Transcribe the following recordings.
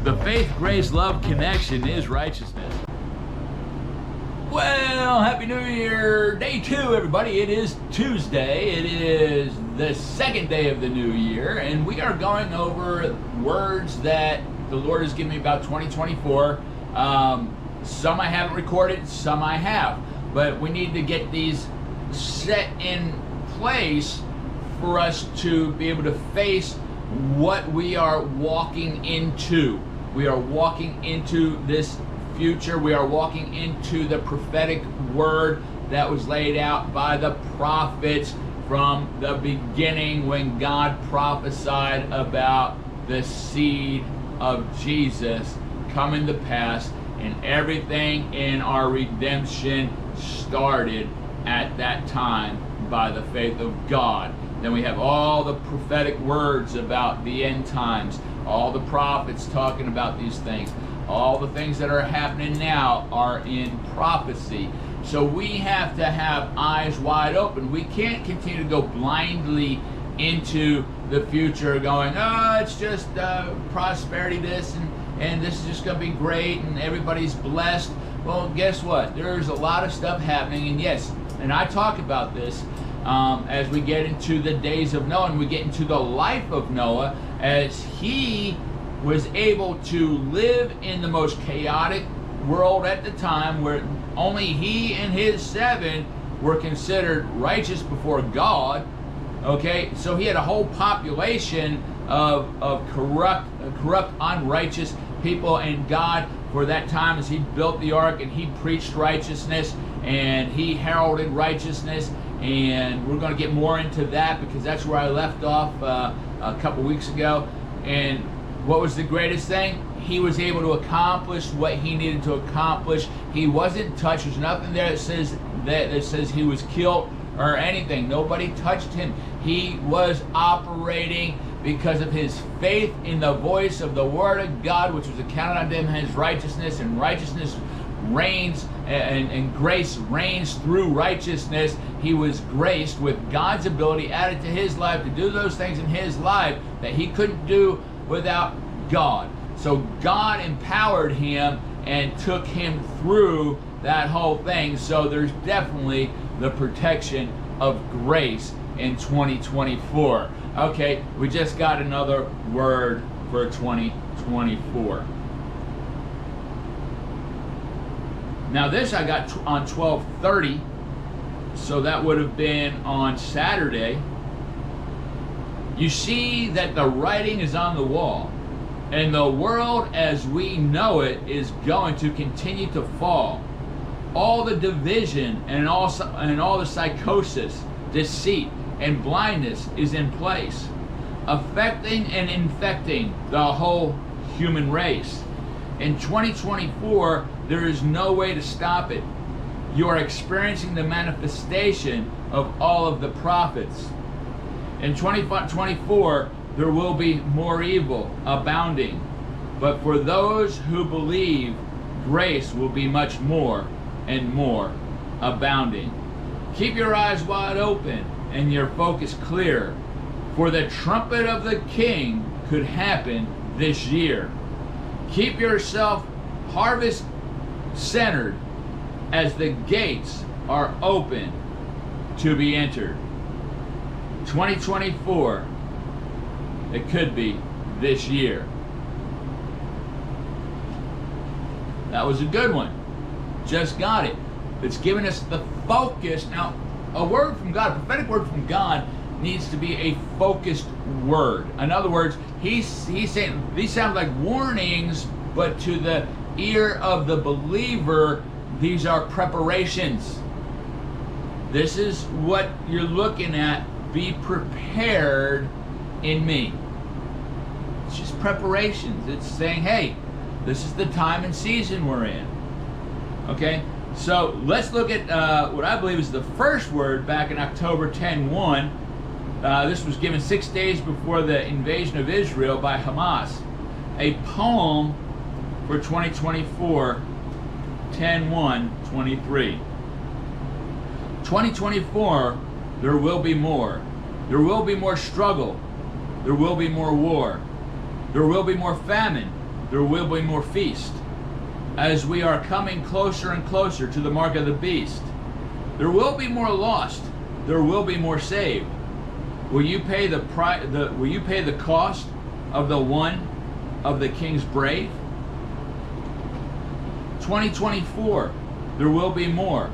The faith, grace, love connection is righteousness. Well, Happy New Year, day 2, everybody. It is Tuesday. It is the second day of the new year, and we are going over words that the Lord has given me about 2024. Some I haven't recorded, some I have, but we need to get these set in place for us to be able to face what we are walking into. We are walking into this future. We are walking into the prophetic word that was laid out by the prophets from the beginning, when God prophesied about the seed of Jesus coming to pass, and everything in our redemption started at that time by the faith of God. Then we have all the prophetic words about the end times, all the prophets talking about these things. All the things that are happening now are in prophecy. So we have to have eyes wide open. We can't continue to go blindly into the future going, oh, it's just prosperity this, and this is just going to be great, and everybody's blessed. Well, guess what? There's a lot of stuff happening, and yes, and I talk about this as we get into the days of Noah, and we get into the life of Noah, as he was able to live in the most chaotic world at the time, where only he and his 7 were considered righteous before God. Okay, so he had a whole population of corrupt, unrighteous people, and God, for that time, as he built the ark and he preached righteousness and he heralded righteousness, and we're going to get more into that because that's where I left off a couple weeks ago. And what was the greatest thing? He was able to accomplish what he needed to accomplish. He wasn't touched. There's nothing there that says he was killed or anything. Nobody touched him. He was operating because of his faith in the voice of the word of God, which was accounted unto him as righteousness, and righteousness reigns, and grace reigns through righteousness. He was graced with God's ability added to his life to do those things in his life that he couldn't do without God. So God empowered him and took him through that whole thing. So there's definitely the protection of grace in 2024. Okay, we just got another word for 2024. Now this I got on 12/30, so that would have been on Saturday. You see that the writing is on the wall, and the world as we know it is going to continue to fall. All the division and all the psychosis, deceit, and blindness is in place, affecting and infecting the whole human race. In 2024, there is no way to stop it. You are experiencing the manifestation of all of the prophets. In 2024, there will be more evil abounding, but for those who believe, grace will be much more and more abounding. Keep your eyes wide open and your focus clear, for the trumpet of the King could happen this year. Keep yourself harvest centered as the gates are open to be entered. 2024, it could be this year. That was a good one. Just got it. It's giving us the focus. Now, a word from God, a prophetic word from God, needs to be a focused word. In other words, he's saying these sound like warnings, but to the ear of the believer, these are preparations. This is what you're looking at. Be prepared in me. It's just preparations. It's saying, hey, this is the time and season we're in. Okay, so let's look at what I believe is the first word back in October 10:1. This was given 6 days before the invasion of Israel by Hamas. A poem for 2024, 10:1-23. 2024, there will be more. There will be more struggle. There will be more war. There will be more famine. there will be more feast. As we are coming closer and closer to the mark of the beast, there will be more lost. There will be more saved. Will you pay the will you pay the cost of the one of the king's brave? 2024, there will be more.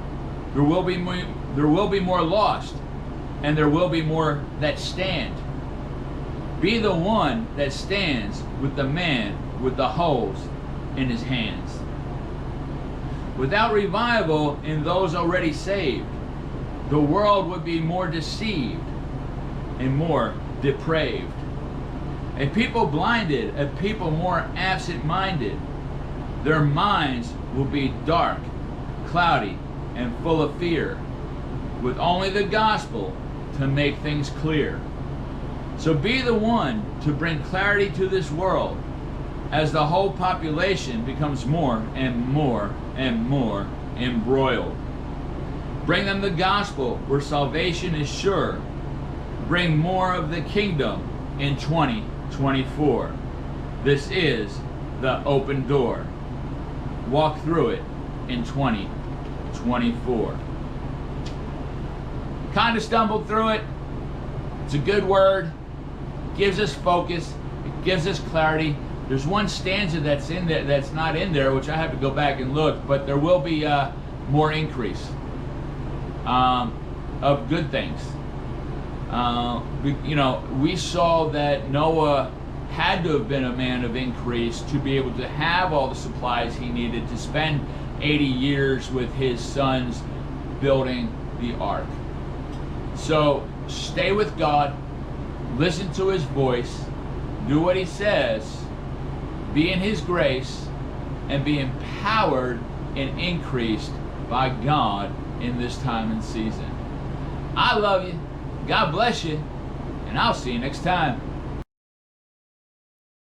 There will be more lost, and there will be more that stand. Be the one that stands with the man with the holes in his hands. Without revival in those already saved, the world would be more deceived and more depraved. A people blinded, a people more absent-minded. Their minds will be dark, cloudy, and full of fear, with only the gospel to make things clear. So be the one to bring clarity to this world as the whole population becomes more and more and more embroiled. Bring them the gospel where salvation is sure. Bring more of the kingdom in 2024. This is the open door. Walk through it in 2024. Kind of stumbled through it. It's a good word. It gives us focus. It gives us clarity. There's one stanza that's in there that's not in there, which I have to go back and look, but there will be more increase of good things. We saw that Noah had to have been a man of increase to be able to have all the supplies he needed to spend 80 years with his sons building the ark. So stay with God, listen to his voice, do what he says, be in his grace, and be empowered and increased by God in this time and season. I love you. God bless you. And I'll see you next time.